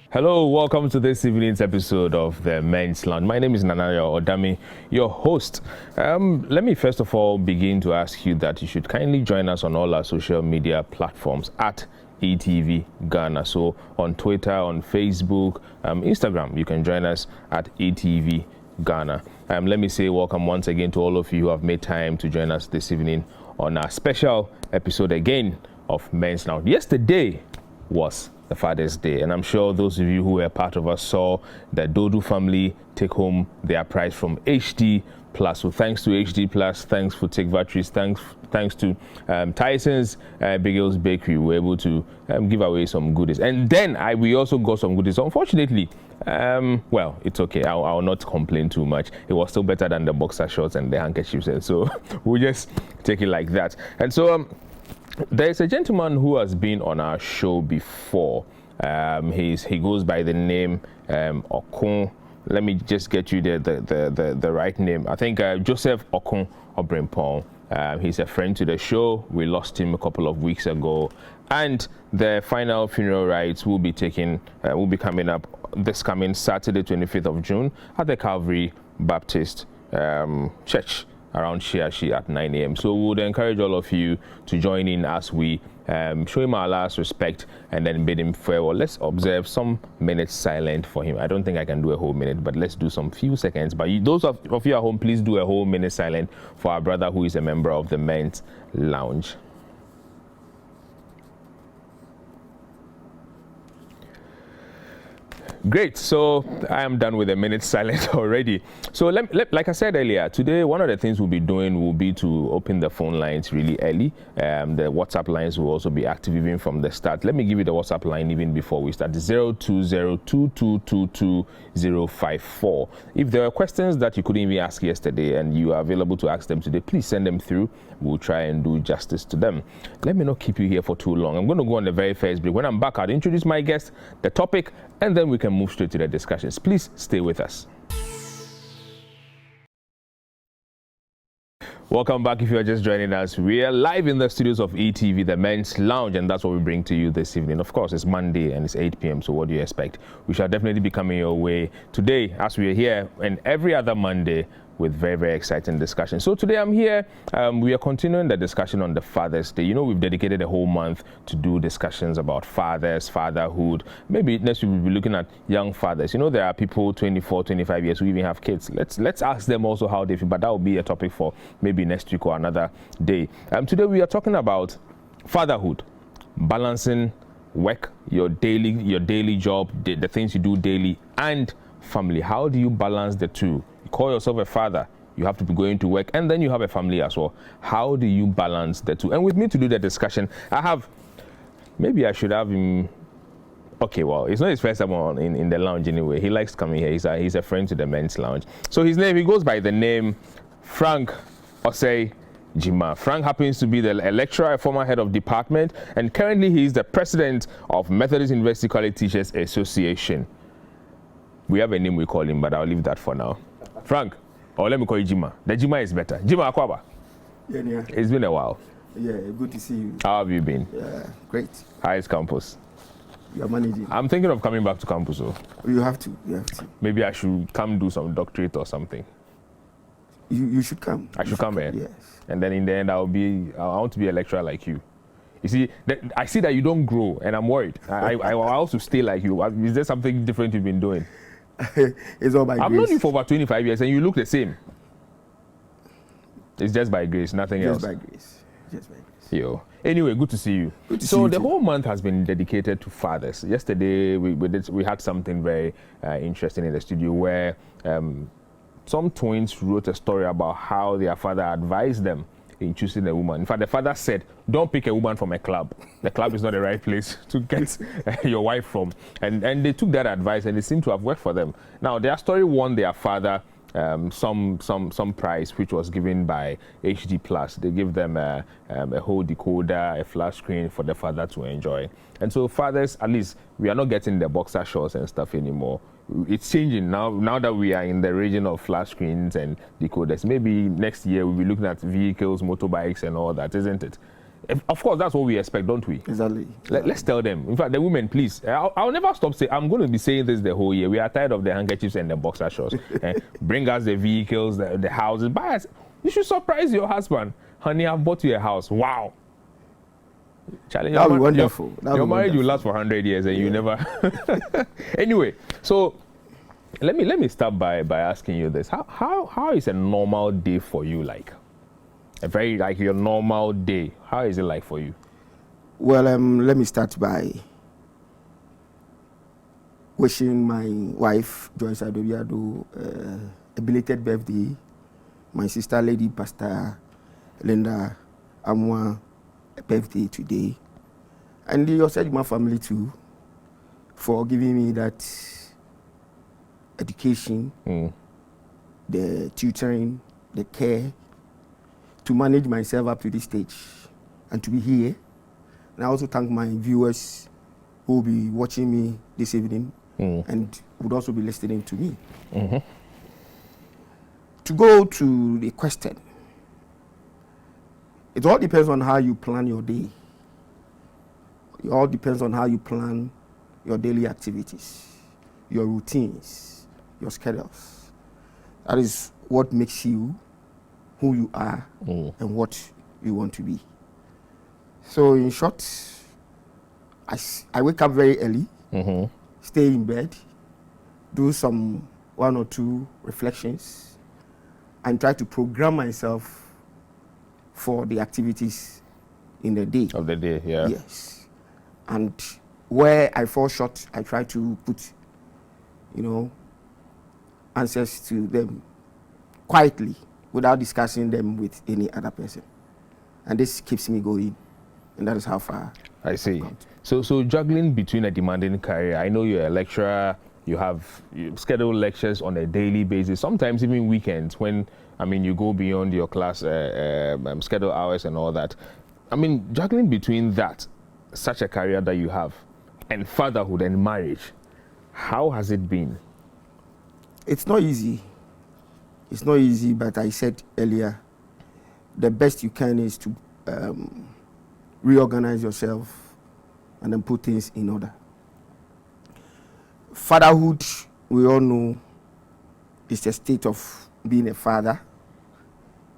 Hello, welcome to this evening's episode of the Men's Lounge. My name is Nanayo Odami, your host. Let me first of all begin to ask you that you should kindly join us on all our social media platforms at ETV Ghana. So on Twitter, on Facebook, Instagram, you can join us at ETV Ghana. Let me say welcome once again to all of you who have made time to join us this evening on our special episode again of Men's Lounge. Yesterday was the Father's Day, and I'm sure those of you who were part of us saw the Dodo family take home their prize from HD Plus. So thanks to HD Plus, thanks for Take Batteries, thanks to Tyson's Bigels Bakery, we were able to give away some goodies. And then we also got some goodies. Unfortunately, well, it's okay. I'll not complain too much. It was still better than the boxer shorts and the handkerchiefs. And so we'll just take it like that. And so there's a gentleman who has been on our show before. He goes by the name Okun. Let me just get you the right name. I think Joseph Okun Obrimpong. He's a friend to the show. We lost him a couple of weeks ago, and the final funeral rites will be coming up this coming Saturday, 25th of June, at the Calvary Baptist Church around Shiashi at 9 a.m. So we would encourage all of you to join in as we show him our last respect and then bid him farewell. Let's observe some minutes silent for him. I don't think I can do a whole minute, but let's do some few seconds. But those of you at home, please do a whole minute silent for our brother who is a member of the Men's Lounge. Great, so I am done with a minute silence already. So like I said earlier, today one of the things we'll be doing will be to open the phone lines really early. The WhatsApp lines will also be active even from the start. Let me give you the WhatsApp line even before we start. 02022222054. If there are questions that you couldn't even ask yesterday and you are available to ask them today, please send them through. We'll try and do justice to them. Let me not keep you here for too long. I'm going to go on the very first break. When I'm back, I'll introduce my guest, the topic, and then we can move straight to the discussions. Please stay with us. Welcome back if you are just joining us. We are live in the studios of ETV, the Men's Lounge, and that's what we bring to you this evening. Of course, it's Monday and it's 8 p.m., so what do you expect? We shall definitely be coming your way today as we are here and every other Monday with very, very exciting discussion. So today I'm here, we are continuing the discussion on the Father's Day. You know, we've dedicated a whole month to do discussions about fathers, fatherhood. Maybe next week we'll be looking at young fathers. You know, there are people 24, 25 years who even have kids. Let's ask them also how they feel, but that will be a topic for maybe next week or another day. Today we are talking about fatherhood, balancing work, your daily job, the things you do daily, and family. How do you balance the two? You call yourself a father, you have to be going to work, and then you have a family as well. How do you balance the two? And with me to do the discussion, maybe I should have him. Okay, well, it's not his first time in the lounge anyway. He likes coming here. He's a friend to the Men's Lounge. So he goes by the name Frank Osei Jima. Frank happens to be a lecturer, a former head of department, and currently he is the president of Methodist University College Teachers Association. We have a name we call him, but I'll leave that for now. Frank, or let me call you Jima. The Jima is better. Jima Akwaba. Yeah. It's been a while. Yeah, good to see you. How have you been? Yeah, great. How is campus? You're managing. I'm thinking of coming back to campus. So You have to. maybe I should come do some doctorate or something. You should come. I should come here. Yes. And then in the end, I want to be a lecturer like you. You see, I see that you don't grow, and I'm worried. I also stay like you. Is there something different you've been doing? It's all by grace. I've known you for over 25 years, and you look the same. It's just by grace, nothing else. Just by grace. Yo. Anyway, good to see you. Good to see you the too. whole month has been dedicated to fathers. Yesterday, we had something very interesting in the studio where some twins wrote a story about how their father advised them in choosing a woman. In fact, the father said, don't pick a woman from a club. The club is not the right place to get your wife from. And they took that advice and it seemed to have worked for them. Now, their story won their father some prize, which was given by HD Plus. They give them a whole decoder, a flat screen for the father to enjoy. And so fathers, at least, we are not getting the boxer shorts and stuff anymore. It's changing now that we are in the region of flat screens and decoders. Maybe next year we'll be looking at vehicles, motorbikes and all that, isn't it? Of course, that's what we expect, don't we? Exactly. Let's tell them. In fact, the women, please. I'll never stop saying. I'm going to be saying this the whole year. We are tired of the handkerchiefs and the boxer shorts. Bring us the vehicles, the houses. Buy us. You should surprise your husband. Honey, I've bought you a house. Wow. Charlie, That would be wonderful. Your marriage will last for 100 years and you never. Anyway, so let me start by asking you this. How is a normal day for you like? A very like your normal day. How is it like for you? Well, let me start by wishing my wife, Joyce Adobiado, a belated birthday. My sister, Lady Pastor Linda Amwa, a birthday today. And your Sedima family too, for giving me that education, the tutoring, the care, to manage myself up to this stage and to be here. And I also thank my viewers who will be watching me this evening and would also be listening to me. To go to the question, it all depends on how you plan your day. It all depends on how you plan your daily activities, your routines, your schedules. That is what makes you who you are and what you want to be. So in short, I wake up very early, stay in bed, do some 1 or 2 reflections, and try to program myself for the activities in the day. Of the day, yeah. Yes. And where I fall short, I try to put, answers to them quietly, without discussing them with any other person. And this keeps me going. And that is how far I see. So juggling between a demanding career, I know you're a lecturer, you schedule lectures on a daily basis, sometimes even weekends when, you go beyond your class schedule hours and all that. Juggling between that, such a career that you have, and fatherhood and marriage, how has it been? It's not easy. It's not easy, but I said earlier, the best you can is to reorganize yourself and then put things in order. Fatherhood, we all know, is a state of being a father,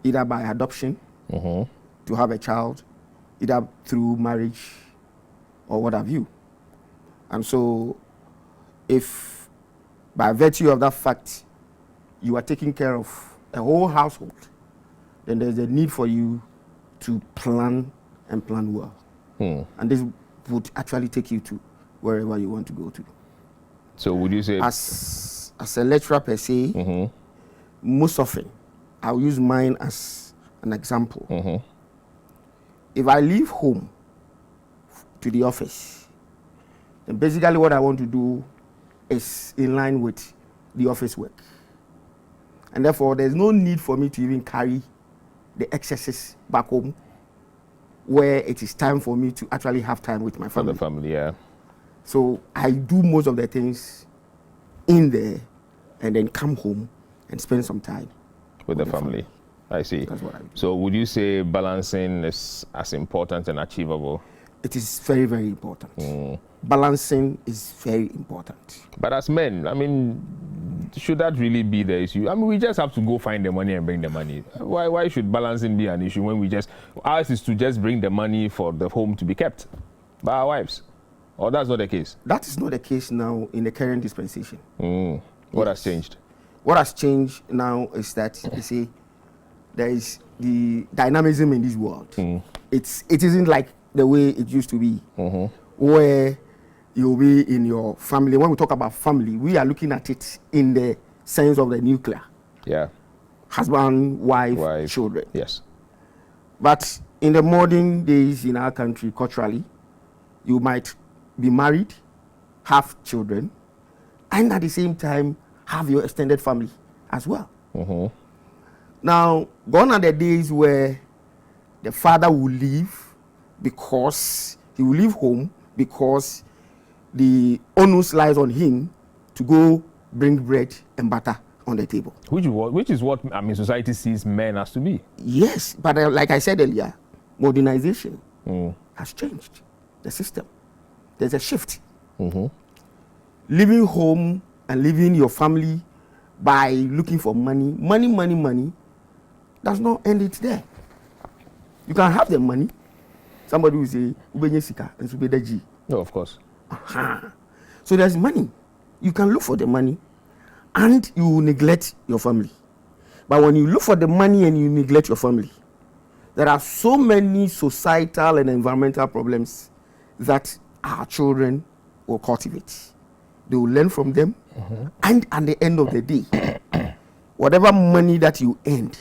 either by adoption, to have a child, either through marriage or what have you. And so, if by virtue of that fact, you are taking care of a whole household, then there's a need for you to plan and plan well. And this would actually take you to wherever you want to go to. So would you say... As a lecturer per se, most often, I'll use mine as an example. If I leave home to the office, then basically what I want to do is in line with the office work. And therefore, there's no need for me to even carry the excesses back home, where it is time for me to actually have time with my family. For the family, yeah. So I do most of the things in there and then come home and spend some time with the family. I see. That's what I do. So would you say balancing is as important and achievable? It is very, very important. Balancing is very important. But as men, should that really be the issue? We just have to go find the money and bring the money. Why should balancing be an issue when ours is to just bring the money for the home to be kept by our wives? Or that's not the case? That is not the case now in the current dispensation. What has changed? What has changed now is that, you see, there is the dynamism in this world. It isn't like the way it used to be, where you'll be in your family. When we talk about family, we are looking at it in the sense of the nuclear. Yeah. Husband, wife, children. Yes. But in the modern days in our country, culturally, you might be married, have children, and at the same time have your extended family as well. Now, gone are the days where the father will leave because he will leave home because the onus lies on him to go bring bread and butter on the table. Which is what society sees men as to be. Yes, but like I said earlier, modernization has changed. The system. There's a shift. Leaving home and leaving your family by looking for money does not end it there. You can have the money. Somebody will say, "Ubenye sika and subedaji." No, of course. So there's money. You can look for the money and you will neglect your family. But when you look for the money and you neglect your family, there are so many societal and environmental problems that our children will cultivate. They will learn from them. And at the end of the day, whatever money that you earned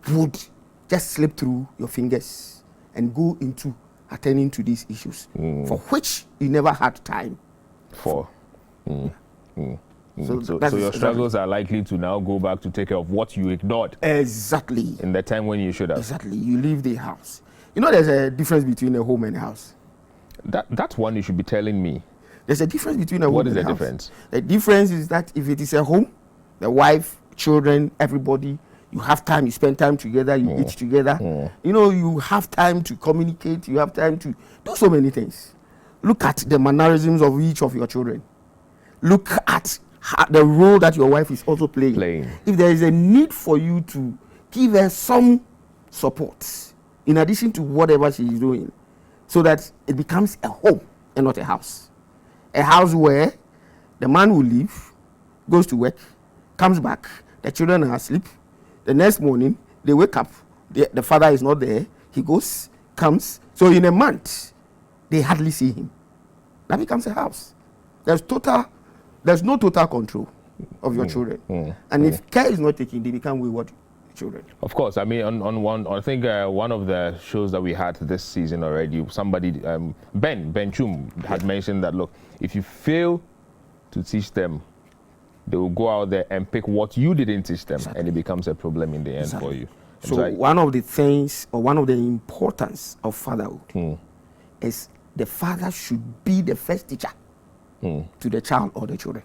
would just slip through your fingers and go into attending to these issues for which you never had time for. So your struggles are likely to now go back to take care of what you ignored. Exactly. In the time when you should have. Exactly. You leave the house. You know, there's a difference between a home and a house. That's one you should be telling me. There's a difference between a home and a house. What is the difference? The difference is that if it is a home, the wife, children, everybody, you have time, you spend time together, you eat together. You know, you have time to communicate, you have time to do so many things. Look at the mannerisms of each of your children. Look at the role that your wife is also playing. If there is a need for you to give her some support in addition to whatever she is doing, so that it becomes a home and not a house. A house where the man will leave, goes to work, comes back, the children are asleep. The next morning, they wake up, the father is not there, he goes, comes. So in a month, they hardly see him. That becomes a house. There's no total control of your children. And if care is not taken, they become wayward children. Of course. I mean, I think one of the shows that we had this season already, somebody, Ben Chum, had mentioned that, look, if you fail to teach them, they will go out there and pick what you didn't teach them, and it becomes a problem in the end for you. So one of the things, or one of the importance of fatherhood is the father should be the first teacher to the child or the children.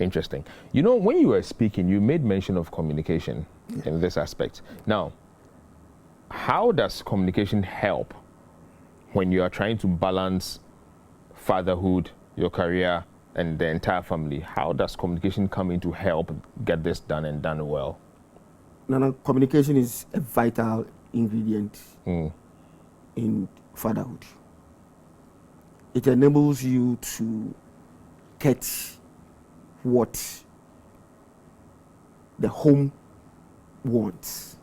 Interesting. You know, when you were speaking, you made mention of communication in this aspect. Now, how does communication help when you are trying to balance fatherhood, your career, and the entire family? How does communication come in to help get this done and done well? No, communication is a vital ingredient in fatherhood. It enables you to get what the home wants.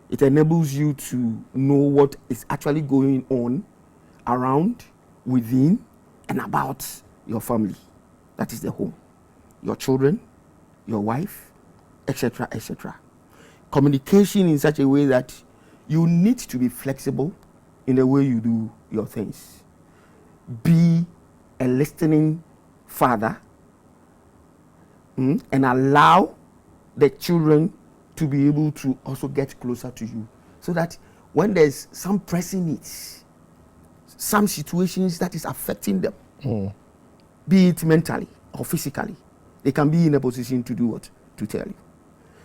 It enables you to know what is actually going on around, within, and about your family. That is the home. Your children, your wife, etc., etc. Communication in such a way that you need to be flexible in the way you do your things. Be a listening father, and allow the children to be able to also get closer to you, so that when there's some pressing needs, some situations that is affecting them, be it mentally or physically, they can be in a position to do what? To tell you.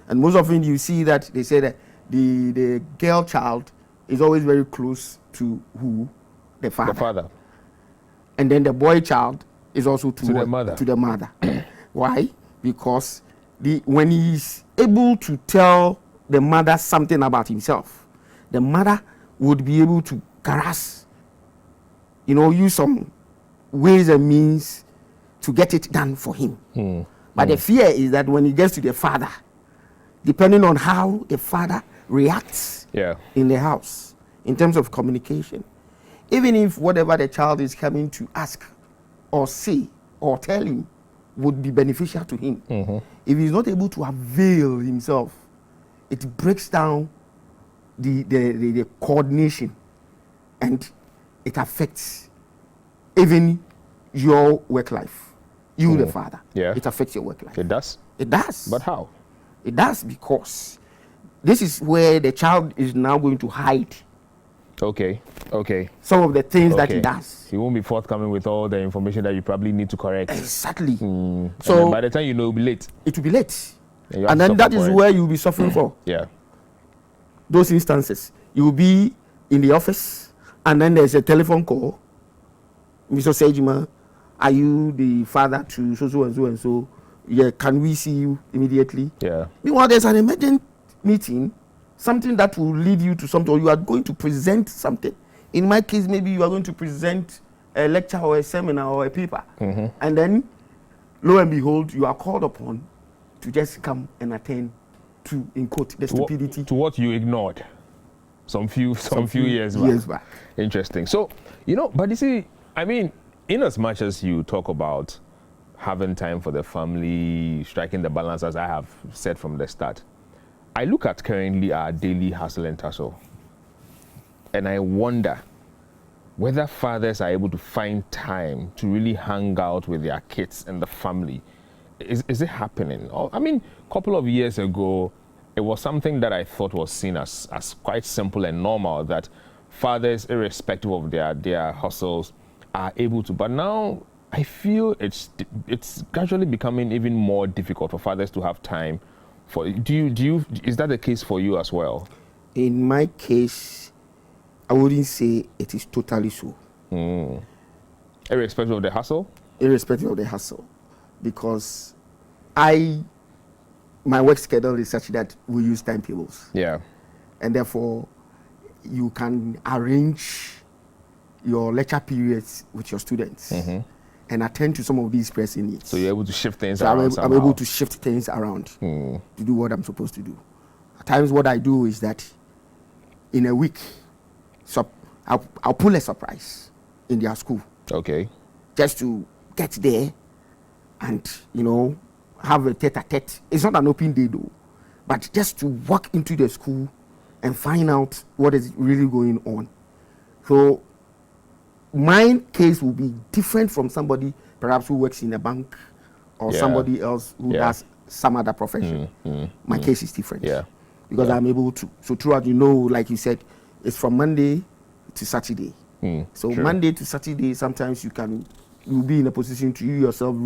And most often you see that they say that the girl child is always very close to who? The father. The father. And then the boy child is also to the mother. To the mother. Why? Because when he's able to tell the mother something about himself, the mother would be able to grasp, use some ways and means to get it done for him. But the fear is that when he gets to the father, depending on how the father reacts in the house, in terms of communication, even if whatever the child is coming to ask or say or tell him would be beneficial to him, if he's not able to avail himself, it breaks down the coordination, and it affects even your work life. You, the father, it affects your work life. It does? It does. But how? It does, because this is where the child is now going to hide. Okay. Some of the things that he does. He won't be forthcoming with all the information that you probably need to correct. Exactly. So by the time it'll be late. It will be late. And then that is where you'll be suffering for. Yeah. Those instances. You will be in the office, and then there's a telephone call. Mr. Sejima, are you the father to so and so and so? Yeah, can we see you immediately? Yeah. Meanwhile, there's an emergent meeting, something that will lead you to something, or you are going to present something. In my case, maybe you are going to present a lecture or a seminar or a paper. And then, lo and behold, you are called upon to just come and attend to, in quote, the stupidity. To what you ignored some few years back. Interesting. So, but you see, I mean, in as much as you talk about having time for the family, striking the balance, as I have said from the start, I look at currently our daily hustle and tussle, and I wonder whether fathers are able to find time to really hang out with their kids and the family. Is it happening? I mean, a couple of years ago, it was something that I thought was seen as quite simple and normal, that fathers, irrespective of their hustles, are able to. But now I feel it's gradually becoming even more difficult for fathers to have time for. Is that the case for you as well? In my case, I wouldn't say it is totally so. Irrespective of the hustle? Irrespective of the hustle. Because my work schedule is such that we use timetables. Yeah. And therefore, you can arrange your lecture periods with your students and attend to some of these pressing needs. So you're able to shift things around. I'm able to shift things around to do what I'm supposed to do. At times, what I do is that in a week, I'll pull a surprise in their school. Okay. Just to get there and, have a tete-a-tete. It's not an open day though, but just to walk into the school and find out what is really going on. So my case will be different from somebody perhaps who works in a bank or somebody else who does some other profession. My case is different. Yeah. Because I'm able to. So throughout, like you said, it's from Monday to Saturday. So true. Monday to Saturday, sometimes you'll be in a position to yourself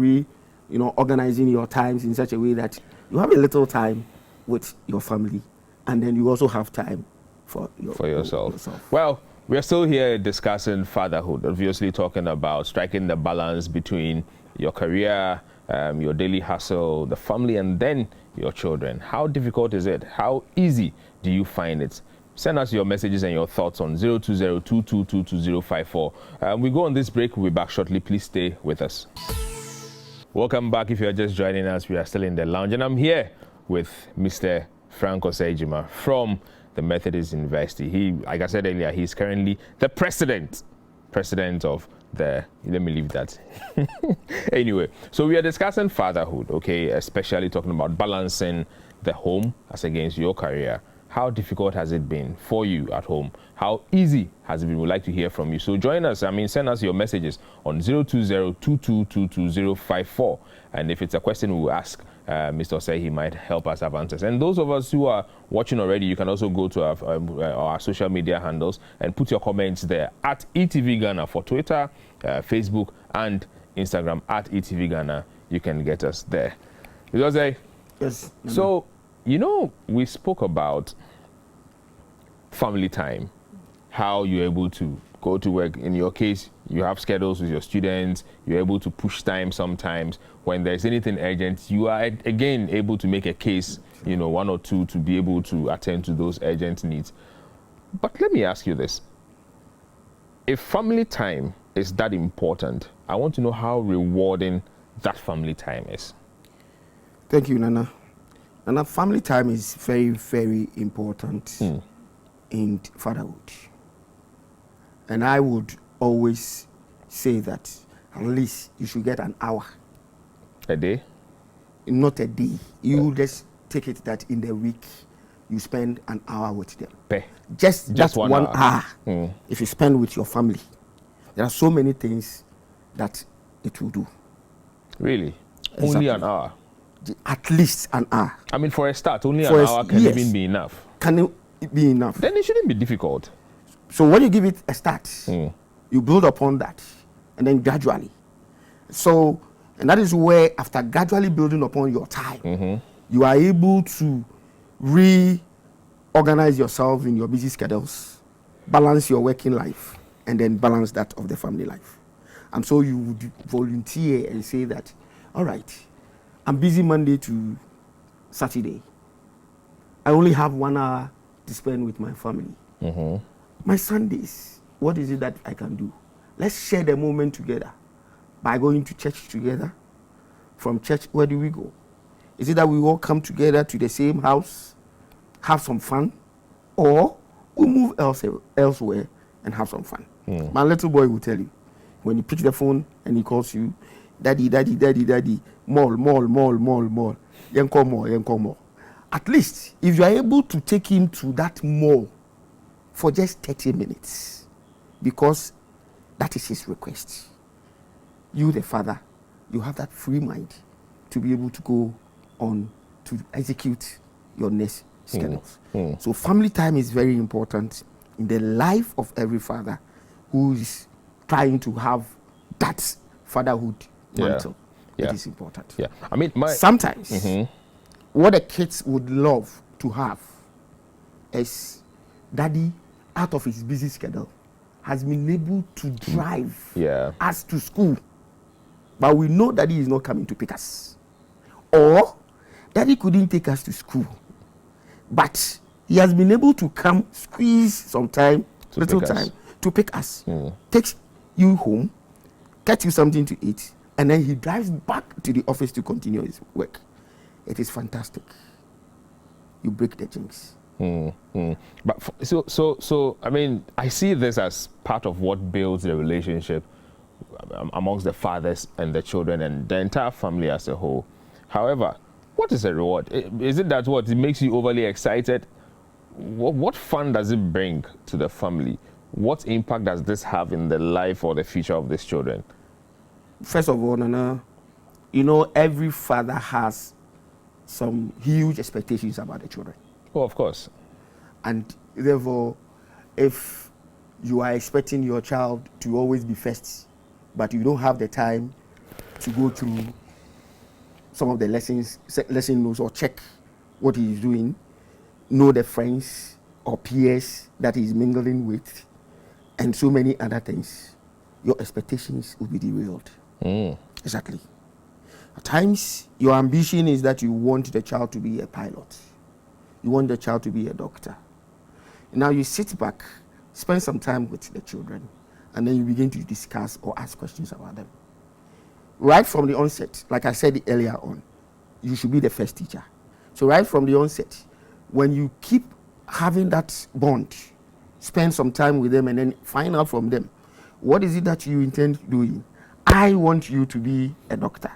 organizing your times in such a way that you have a little time with your family, and then you also have time for yourself. Well, we're still here discussing fatherhood, obviously talking about striking the balance between your career, your daily hustle, the family, and then your children. How difficult is it? How easy do you find it? Send us your messages and your thoughts on 020-222-2054. We go on this break. We'll be back shortly. Please stay with us. Welcome back. If you're just joining us, we are still in the lounge, and I'm here with Mr. Frank Osei-Gyimah from the Methodist University. He, like I said earlier, he's currently the president of the, let me leave that. Anyway, so we are discussing fatherhood, okay, especially talking about balancing the home as against your career. How difficult has it been for you at home? How easy has it been? We'd like to hear from you. So join us. Send us your messages on 020-222-2054. And if it's a question we will ask, Mr. Osei, he might help us have answers. And those of us who are watching already, you can also go to our social media handles and put your comments there at ETV Ghana for Twitter, Facebook, and Instagram at ETV Ghana. You can get us there. Mr. Osei? Yes. So, we spoke about family time, how you're able to go to work. In your case, you have schedules with your students, you're able to push time sometimes. When there's anything urgent, you are again able to make a case, one or two, to be able to attend to those urgent needs. But let me ask you this. If family time is that important, I want to know how rewarding that family time is. Thank you, Nana. And family time is very, very important in fatherhood. And I would always say that at least you should get an hour. A day? Not a day. You just take it that in the week you spend an hour with them. Just one hour. If you spend with your family, there are so many things that it will do. Really? Exactly. Only an hour? At least an hour. I mean, for a start, only an hour can even be enough. Can it be enough? Then it shouldn't be difficult. So when you give it a start, you build upon that, and then gradually. So, and that is where, after gradually building upon your time, you are able to reorganize yourself in your busy schedules balance your working life, and then balance that of the family life. And so you would volunteer and say that, all right, I'm busy Monday to Saturday. I only have 1 hour to spend with my family. My Sundays, what is it that I can do? Let's share the moment together by going to church together. From church, where do we go? Is it that we all come together to the same house, have some fun, or we move elsewhere and have some fun? My little boy will tell you, when he picks the phone and he calls you, daddy, daddy, daddy, daddy, mall, mall, mall, mall, mall, yenko mall, yenko mall. At least, if you are able to take him to that mall for just 30 minutes, because that is his request, you, the father, you have that free mind to be able to go on to execute your next schedules. So family time is very important in the life of every father who is trying to have that fatherhood mantle. It is important. I mean, sometimes what the kids would love to have is daddy, out of his busy schedule, has been able to drive us to school, but we know daddy is not coming to pick us, or daddy couldn't take us to school, but he has been able to come, squeeze some time, little time to pick us, takes you home, get you something to eat, and then he drives back to the office to continue his work. It is fantastic. You break the jinx. But so I mean, I see this as part of what builds the relationship amongst the fathers and the children and the entire family as a whole. However, what is the reward? Is it that what it makes you overly excited? What fun does it bring to the family? What impact does this have in the life or the future of these children? First of all, Nana, you know, every father has some huge expectations about the children. Oh, of course. And therefore, if you are expecting your child to always be first, but you don't have the time to go through some of the lesson notes or check what he is doing, know the friends or peers that he is mingling with, and so many other things, your expectations will be derailed. Exactly. At times, your ambition is that you want the child to be a pilot. You want the child to be a doctor. Now you sit back, spend some time with the children, and then you begin to discuss or ask questions about them. Right from the onset, like I said earlier on, you should be the first teacher. So right from the onset, when you keep having that bond, spend some time with them and then find out from them, what is it that you intend doing? I want you to be a doctor.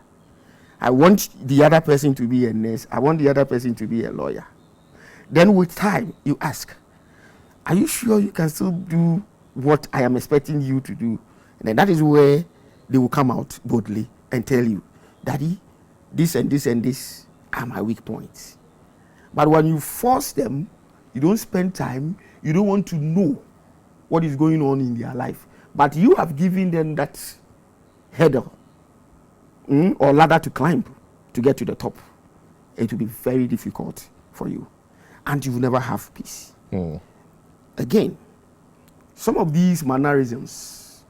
I want the other person to be a nurse. I want the other person to be a lawyer. Then with time, you ask, are you sure you can still do what I am expecting you to do? And then that is where they will come out boldly and tell you, Daddy, this and this and this are my weak points. But when you force them, you don't spend time, you don't want to know what is going on in their life. But you have given them that hurdle or ladder to climb to get to the top. It will be very difficult for you. And you will never have peace. Again, some of these mannerisms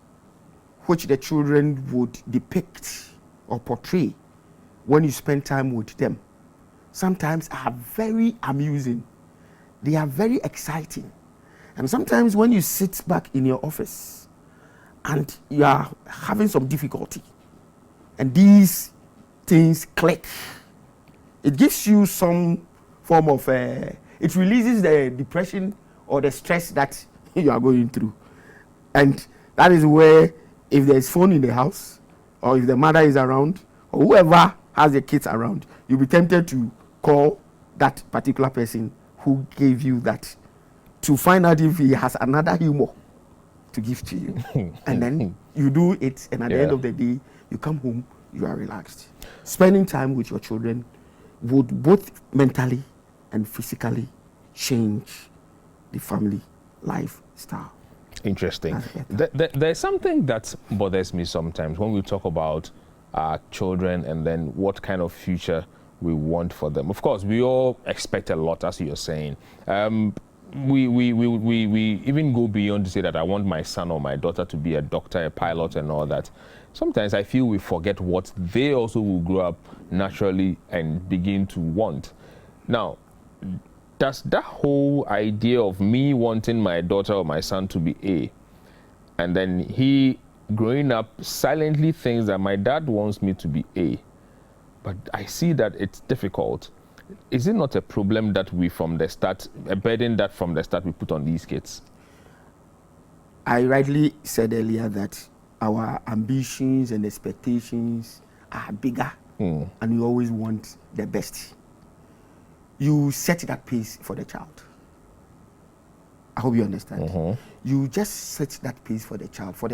which the children would depict or portray when you spend time with them sometimes are very amusing. They are very exciting. And sometimes when you sit back in your office and you are having some difficulty and these things click, it gives you some form of, it releases the depression or the stress that you are going through. And that is where, if there's phone in the house, or if the mother is around, or whoever has the kids around, you'll be tempted to call that particular person who gave you that to find out if he has another humor to give to you. And then you do it, and at the end of the day, you come home, you are relaxed. Spending time with your children would both mentally and physically change the family lifestyle. Interesting. There's something that bothers me sometimes when we talk about our children and then what kind of future we want for them. Of course, we all expect a lot, as you're saying. we even go beyond to say that I want my son or my daughter to be a doctor, a pilot, and all that. Sometimes I feel we forget what they also will grow up naturally and begin to want. Now, does that whole idea of me wanting my daughter or my son to be A, and then he growing up silently thinks that my dad wants me to be A, but I see that it's difficult. Is it not a problem that we from the start, a burden that from the start we put on these kids? I rightly said earlier that our ambitions and expectations are bigger, and we always want the best. You set that pace for the child. I hope you understand. You just set that pace for the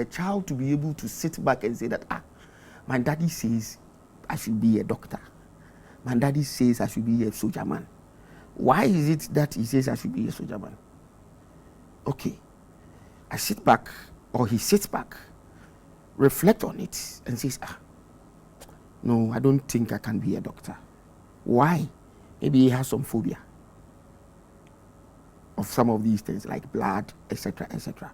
child to be able to sit back and say that, my daddy says I should be a doctor. My daddy says I should be a soldier man. Why is it that he says I should be a soldier man? Okay, I sit back, or he sits back, reflect on it, and says, no, I don't think I can be a doctor. Why? Maybe he has some phobia of some of these things, like blood, etc., etc.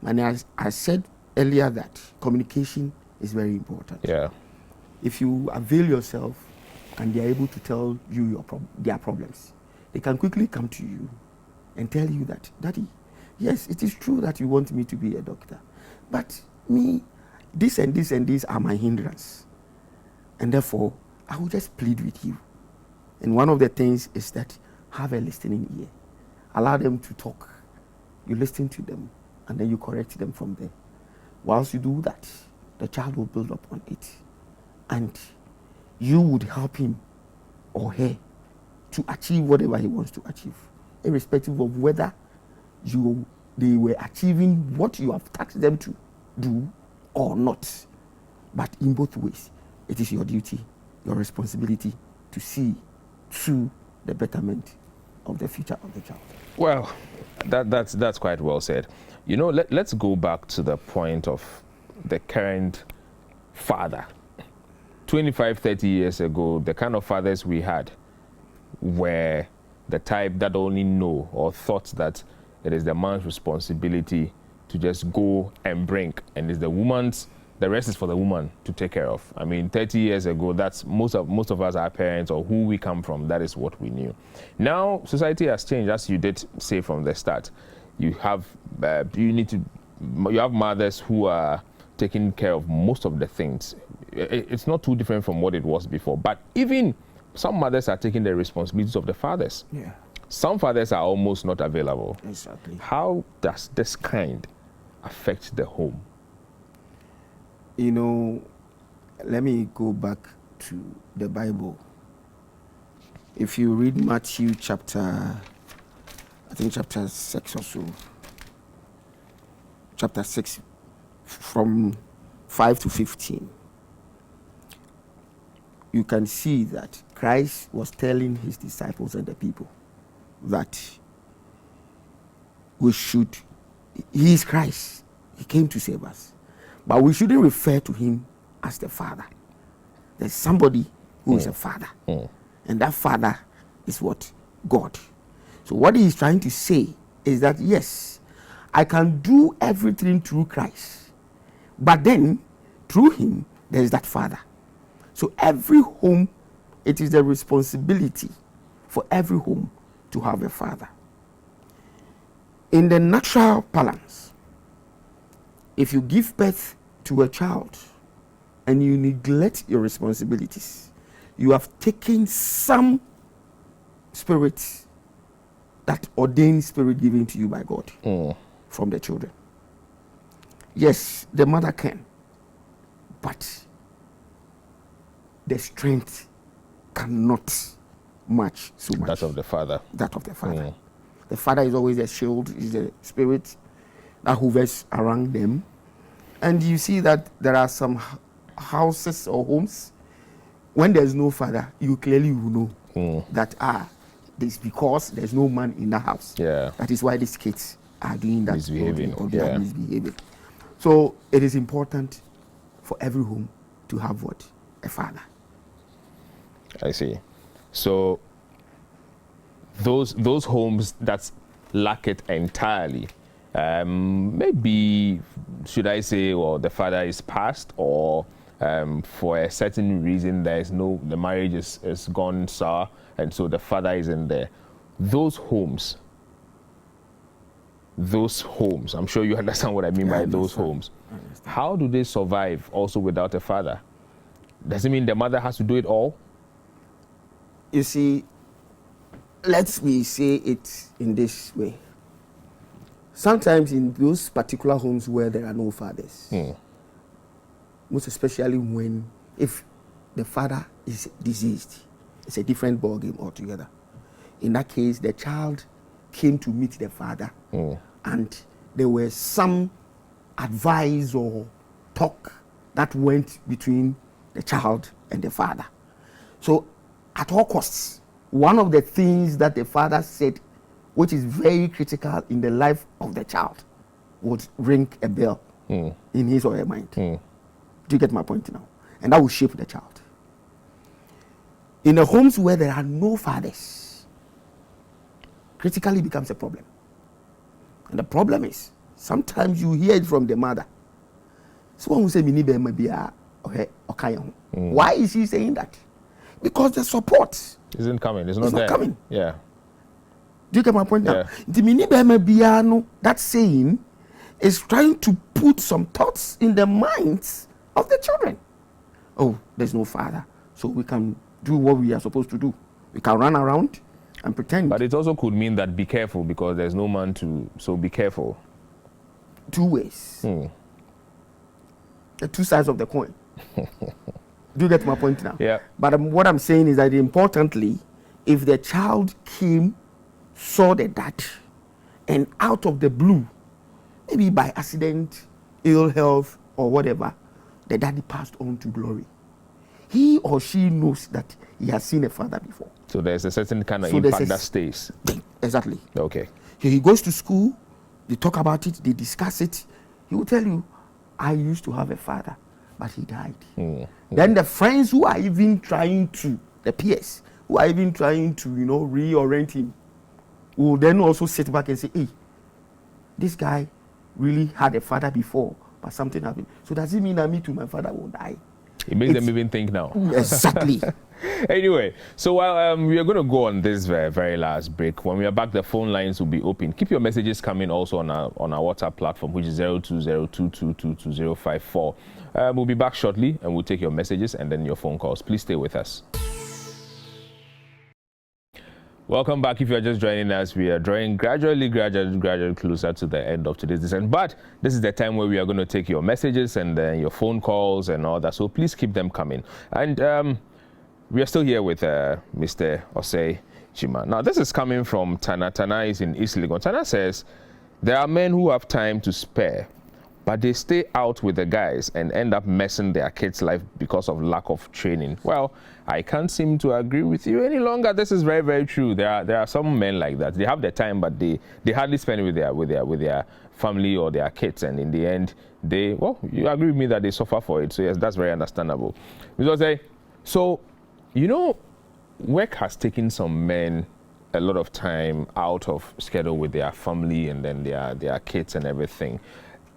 And as I said earlier, that communication is very important. Yeah. If you avail yourself and they are able to tell you their problems, they can quickly come to you and tell you that, Daddy, yes, it is true that you want me to be a doctor, but me, this and this and this are my hindrance. And therefore, I will just plead with you. And one of the things is that have a listening ear. Allow them to talk. You listen to them, and then you correct them from there. Whilst you do that, the child will build up on it. And you would help him or her to achieve whatever he wants to achieve, irrespective of whether they were achieving what you have tasked them to do or not. But in both ways, it is your duty, your responsibility to see through the betterment of the future of the child. Well, that's quite well said. You know, let's go back to the point of the current father. 25, 30 years ago, the kind of fathers we had were the type that only know or thought that it is the man's responsibility to just go and bring, and it's the woman's, the rest is for the woman to take care of. I mean, 30 years ago, that's most of us, our parents or who we come from, that is what we knew. Now, society has changed, as you did say from the start. You have you have mothers who are taking care of most of the things. It's not too different from what it was before. But even some mothers are taking the responsibilities of the fathers. Yeah. Some fathers are almost not available. Exactly. How does this kind affect the home? You know, let me go back to the Bible. If you read Matthew chapter 6 or so, chapter 6, from 5 to 15, you can see that Christ was telling his disciples and the people that he is Christ. He came to save us. But we shouldn't refer to him as the Father. There's somebody who is a Father. And that Father is what? God. So what he is trying to say is that, yes, I can do everything through Christ. But then, through him, there is that Father. So every home, it is the responsibility for every home to have a father. In the natural balance, if you give birth to a child and you neglect your responsibilities, you have taken some spirit, that ordained spirit given to you by God, from the children. Yes, the mother can, but the strength cannot match so much. That of the father. That of the father. The father is always a shield, is the spirit that hovers around them. And you see that there are some houses or homes, when there's no father, you clearly will know that this because there's no man in the house. Yeah. That is why these kids are doing that. Misbehaving. Or they are misbehaving. So it is important for every home to have what? A father. I see. So those homes that lack it entirely. Maybe, should I say, well, the father is passed, or for a certain reason the marriage is gone sour, and so the father isn't there. Those homes, I'm sure you understand what I mean by those homes. How do they survive also without a father? Does it mean the mother has to do it all? You see, let me say it in this way. Sometimes in those particular homes where there are no fathers, most especially if the father is deceased, it's a different ballgame altogether. In that case, the child came to meet the father, and there were some advice or talk that went between the child and the father. So at all costs, one of the things that the father said, which is very critical in the life of the child, would ring a bell in his or her mind. Do you get my point now? And that will shape the child. In the homes where there are no fathers, critically becomes a problem. And the problem is, sometimes you hear it from the mother. Someone will say, why is she saying that? Because the support isn't coming. It's not coming. Yeah. Do you get my point now? Yeah. That saying is trying to put some thoughts in the minds of the children. Oh, there's no father, so we can do what we are supposed to do. We can run around and pretend. But it also could mean that be careful, because there's no man so be careful. Two ways. The two sides of the coin. Do you get my point now? Yeah. But what I'm saying is that importantly, if the child saw the dad, and out of the blue, maybe by accident, ill health, or whatever, the daddy passed on to glory, he or she knows that he has seen a father before. So there's a certain kind of impact that stays. Exactly. Okay. He goes to school, they talk about it, they discuss it. He will tell you, I used to have a father, but he died. Then the friends who are even trying to, the peers, who are even trying to, reorient him, will then also sit back and say, hey, this guy really had a father before, but something happened. So does it mean that me too, my father will die? It makes them even think now. Exactly. Anyway, so while we are going to go on this very, very last break, when we are back, the phone lines will be open. Keep your messages coming also on our WhatsApp platform, which is 02022222054. We'll be back shortly, and we'll take your messages and then your phone calls. Please stay with us. Welcome back. If you are just joining us, we are drawing gradually closer to the end of today's session. But this is the time where we are going to take your messages and your phone calls and all that. So please keep them coming. And we are still here with Mr. Osei Chima. Now, this is coming from Tana. Tana is in East Legon. Tana says, there are men who have time to spare, but they stay out with the guys and end up messing their kids' life because of lack of training. Well, I can't seem to agree with you any longer. This is very, very true. There are some men like that. They have the time, but they hardly spend it with their family or their kids, and in the end, you agree with me that they suffer for it. So yes, that's very understandable. Because work has taken some men a lot of time out of schedule with their family and then their kids and everything.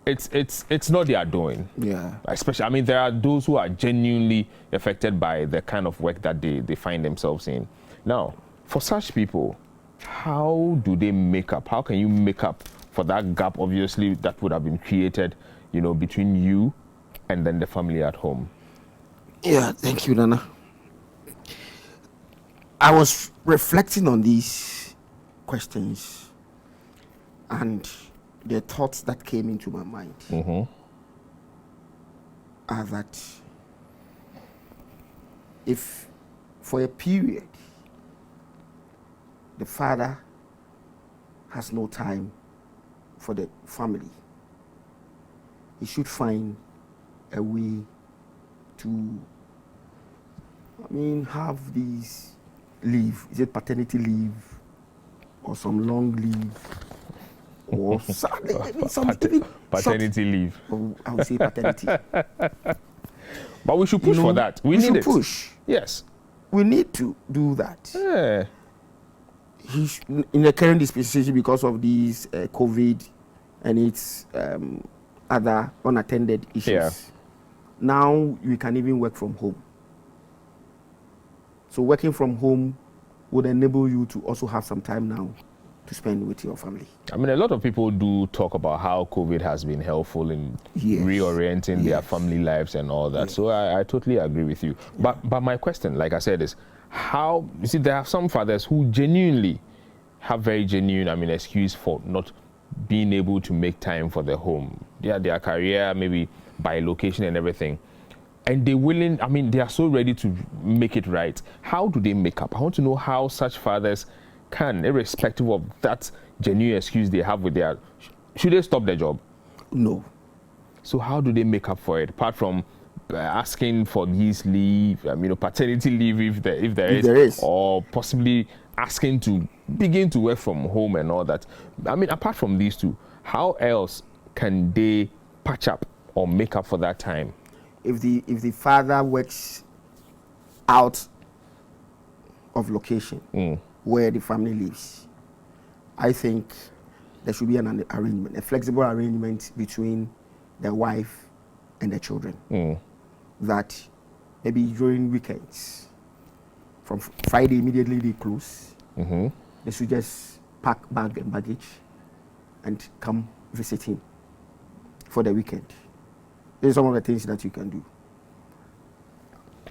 It's not their doing. Yeah. Especially, there are those who are genuinely affected by the kind of work that they find themselves in. Now, for such people, how do they make up? How can you make up for that gap, obviously, that would have been created, between you and then the family at home? Yeah, thank you, Nana. I was reflecting on these questions, and the thoughts that came into my mind are that if for a period the father has no time for the family, he should find a way to have these leave. Is it paternity leave or some long leave? Or paternity leave. I would say paternity. But we should push for that. We need should it. Push. Yes. We need to do that. Yeah. in the current dispensation, because of these COVID and its other unattended issues, Yeah. now we can even work from home. So working from home would enable you to also have some time now to spend with your family. I mean, a lot of people do talk about how COVID has been helpful in Yes. reorienting their Yes. family lives and all that. Yes. So I totally agree with you. But my question, like I said, is how, you see, there are some fathers who genuinely have very genuine, excuse for not being able to make time for their home, their career, maybe by location and everything. And they are so ready to make it right. How do they make up? I want to know how such fathers can, irrespective of that genuine excuse they have with their, should they stop their job? No. So how do they make up for it? Apart from asking for these leave, paternity leave if there is, or possibly asking to begin to work from home and all that. Apart from these two, how else can they patch up or make up for that time? If the father works out of location where the family lives, I think there should be an arrangement, a flexible arrangement between the wife and the children. That maybe during weekends, from Friday immediately they close, they should just pack bag and baggage and come visit him for the weekend. These are some of the things that you can do.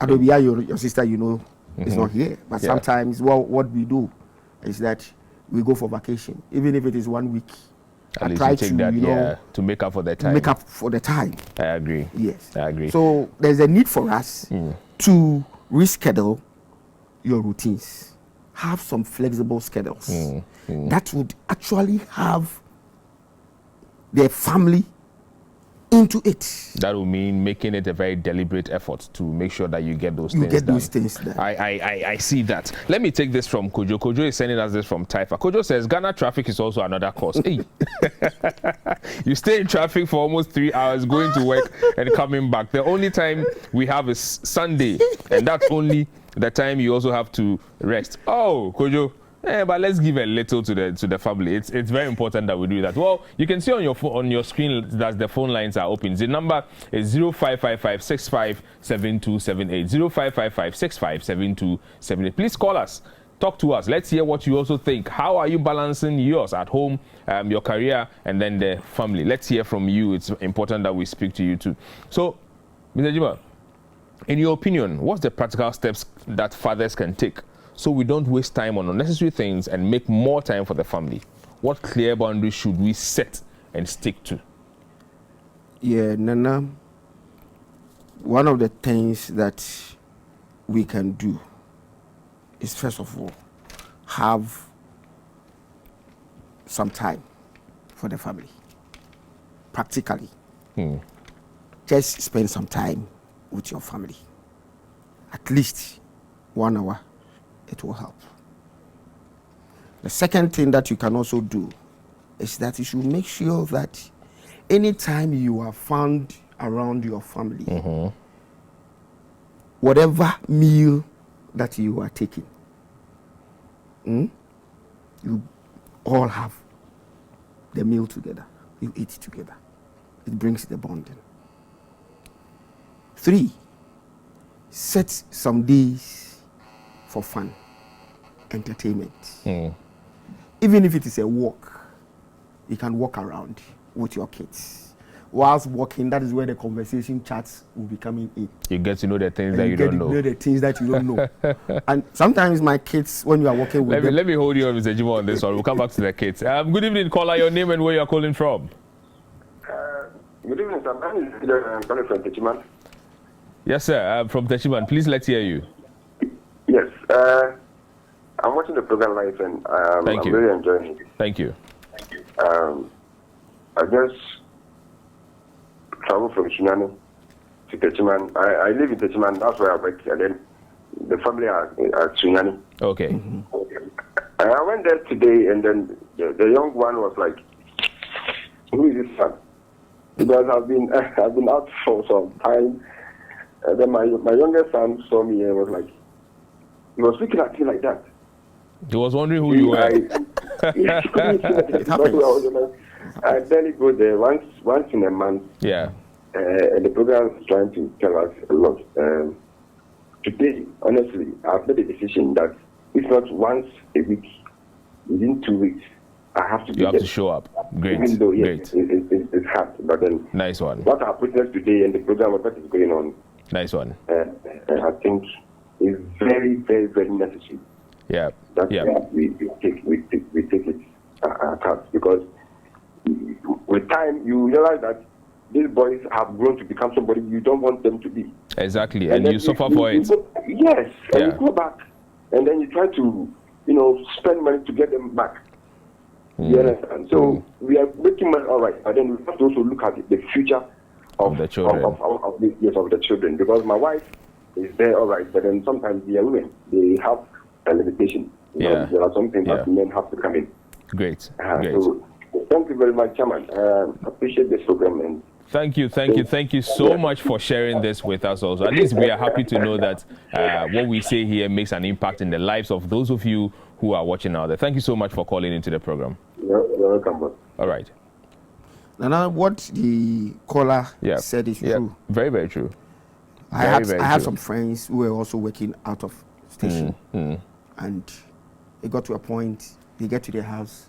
Adobia, your sister, is not here. But sometimes what we do is that we go for vacation, even if it is 1 week. At least you take that, to make up for the time. Make up for the time. I agree. Yes. I agree. So there's a need for us to reschedule your routines. Have some flexible schedules. That would actually have the family into it. That will mean making it a very deliberate effort to make sure that you get those You things get done. those things done. I see that. Let me take this from Kojo. Kojo is sending us this from Taifa. Kojo says Ghana traffic is also another cause. Hey. You stay in traffic for almost 3 hours going to work and coming back. The only time we have is Sunday, and that's only the time you also have to rest. Oh, Kojo. But let's give a little to the family. It's very important that we do that. Well, you can see on your screen that the phone lines are open. The number is 0555 657278. 0555 657278. Please call us. Talk to us. Let's hear what you also think. How are you balancing yours at home, your career, and then the family? Let's hear from you. It's important that we speak to you too. So, Mr. Jima, in your opinion, what's the practical steps that fathers can take so we don't waste time on unnecessary things and make more time for the family? What clear boundaries should we set and stick to? Yeah, Nana, one of the things that we can do is, first of all, have some time for the family. Practically. Just spend some time with your family. At least 1 hour. It will help. The second thing that you can also do is that you should make sure that anytime you are found around your family, whatever meal that you are taking, you all have the meal together. You eat together. It brings the bonding. 3, set some days for fun, entertainment. Even if it is a walk, you can walk around with your kids. Whilst walking, that is where the conversation chats will be coming in. You get to know the things that you don't know. You get to know the things that you don't know. And sometimes my kids, when you are walking with them... Let me hold you on, Mr. Jimo, on this one. We'll come back to the kids. Good evening, caller. Your name and where you're calling from? Good evening, sir. I'm calling from Techiman. Yes, sir. From Techiman. Please, let's hear you. Yes. I'm watching the program live and I'm really enjoying it. Thank you. I just travel from Shinani to Techiman. I live in Techiman. That's where I work. And then the family are at Shinani. Okay. I went there today, and then the young one was like, "Who is this son?" Because I've been out for some time. And then my youngest son saw me and was like, he was looking at me like that. He was wondering who you were. It happens. I barely go there once in a month. Yeah. And the program is trying to tell us a lot. Today, honestly, I've made a decision that if not once a week, within 2 weeks, I have to be You have there. to show up. Great. Even though, Great. it's hard. But then, Nice one. what I witnessed today and the program that is going on, Nice one. I think is very, very, very necessary. Yeah. That Yeah. we take it apart, because with time you realize that these boys have grown to become somebody you don't want them to be. Exactly. And then you suffer for it. Yes. And Yeah. you go back and then you try to, spend money to get them back. You understand? So we are making money, all right, but then we have to also look at the future of the children. of the children. Because my wife is there, all right, but then sometimes they are women. They have a limitation. Yeah. There are some things Yeah. that men have to come in. Great. So thank you very much, Chairman. Appreciate this program. And Thank you so much for sharing this with us also. At least we are happy to know that what we say here makes an impact in the lives of those of you who are watching out there. Thank you so much for calling into the program. you're welcome. Boss. All right. Now, what the caller Yeah. said is Yeah. true. Very, very true. I had true. some friends who were also working out of station, and it got to a point. They get to their house,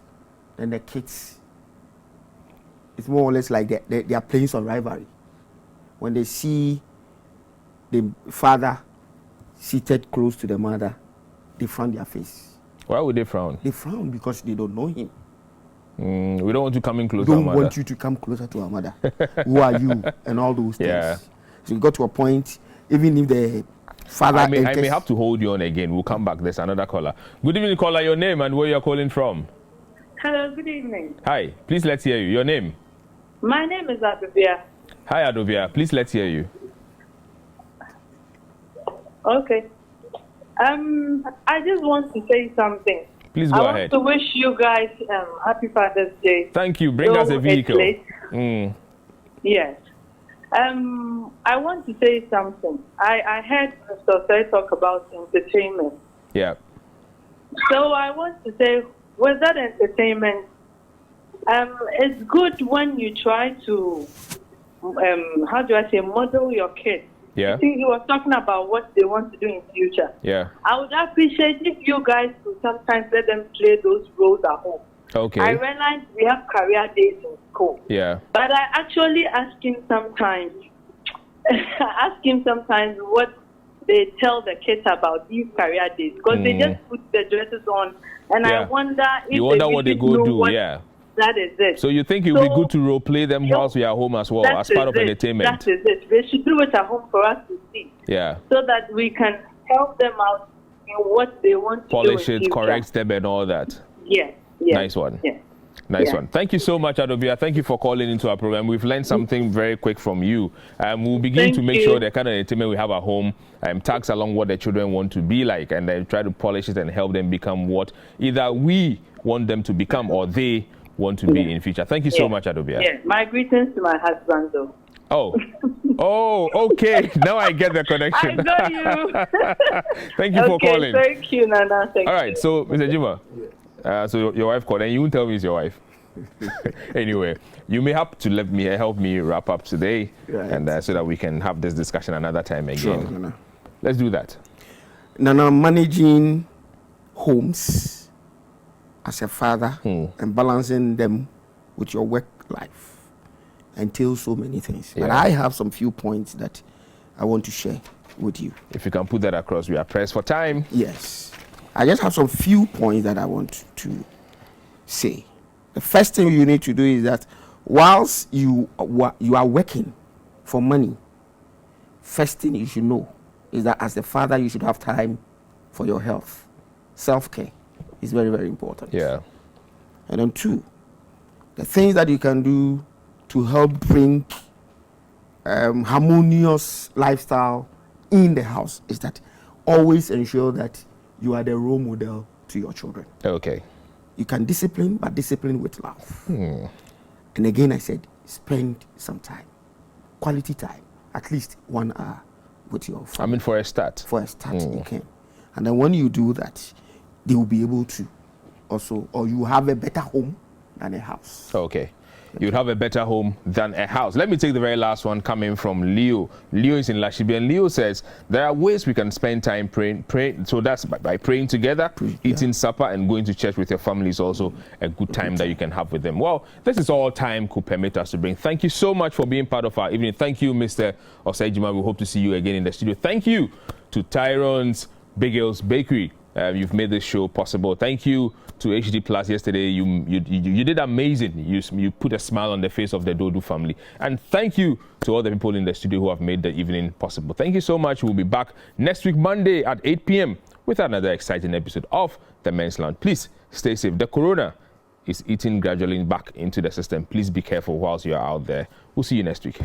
then the kids. It's more or less like they are playing some rivalry. When they see the father seated close to the mother, they frown their face. Why would they frown? They frown because they don't know him. We don't want you coming close to Don't our mother. want you to come closer to our mother. Who are you? And all those things. Yeah. So it got to a point, even if the father I may enters, have to hold you on again. We'll come back. There's another caller. Good evening, caller. Your name and where you're calling from. Hello, good evening. Hi. Please let's hear you. Your name. My name is Adovia. Hi, Adovia. Please let's hear you. Okay. I just want to say something. Please go I ahead. want to wish you guys Happy Father's Day. Thank you. Bring us a It's vehicle. late. Mm. Yes. I want to say something. I heard Mr. Osei talk about entertainment. Yeah. So I want to say, with that entertainment, it's good when you try to, model your kids. Yeah. I think he was talking about what they want to do in future. Yeah. I would appreciate if you guys could sometimes let them play those roles at home. Okay. I realize we have career days in school. Yeah. But I actually ask him sometimes what they tell the kids about these career days, because they just put the dresses on, and Yeah. I wonder if You wonder what they really go know do. what Yeah. that is it. So you think it would be So- good to role play them whilst we are home as well, That as part is of it. entertainment? That is it. They should do it at home for us to see, Yeah. so that we can help them out in what they want to Polish do in it, future. correct them, and all that. Yes. Yes. Nice one. Yes. Nice Yeah. one. Thank you so much, Adobia. Thank you for calling into our program. We've learned something very quick from you. We'll begin Thank to make you. sure the kind of entertainment we have at home tags along what the children want to be like, and then try to polish it and help them become what either we want them to become or they want to be in future. Thank you so much, Adobia. Yeah. My greetings to my husband, though. Oh, okay. Now I get the connection. I know you. Thank you for calling. Thank you, Nana. Thank All you. right, so Mr. Jima, so your wife called, and you won't tell me it's your wife. Anyway, you may have to help me wrap up today, Right. and so that we can have this discussion another time again. Sure, Nana. Let's do that. Nana, managing homes as a father and balancing them with your work life entails so many things. But Yeah. I have some few points that I want to share with you. If you can put that across, we are pressed for time. Yes. I just have some few points that I want to say. The first thing you need to do is that whilst you are working for money, first thing you should know is that as a father, you should have time for your health. Self-care is very, very important. Yeah. And then two, the things that you can do to help bring harmonious lifestyle in the house is that always ensure that you are the role model to your children. Okay. You can discipline, but discipline with love. And again, I said, spend some time, quality time, at least 1 hour with your family. I mean, for a start. For a start, you can. And then when you do that, they will be able to also, or you have a better home than a house. Okay. You'd have a better home than a house. Let me take the very last one coming from Leo. Leo is in Lashibi, and Leo says there are ways we can spend time praying. So that's by praying together, eating supper, and going to church with your family is also a good time that you can have with them. Well, this is all time could permit us to bring. Thank you so much for being part of our evening. Thank you, Mr. Osejima. We hope to see you again in the studio. Thank you to Tyrone's Big Hills Bakery. You've made this show possible. Thank you to HD Plus yesterday. You did amazing. You put a smile on the face of the Dodu family. And thank you to all the people in the studio who have made the evening possible. Thank you so much. We'll be back next week, Monday at 8 p.m. with another exciting episode of The Men's Lounge. Please stay safe. The corona is eating gradually back into the system. Please be careful whilst you are out there. We'll see you next week.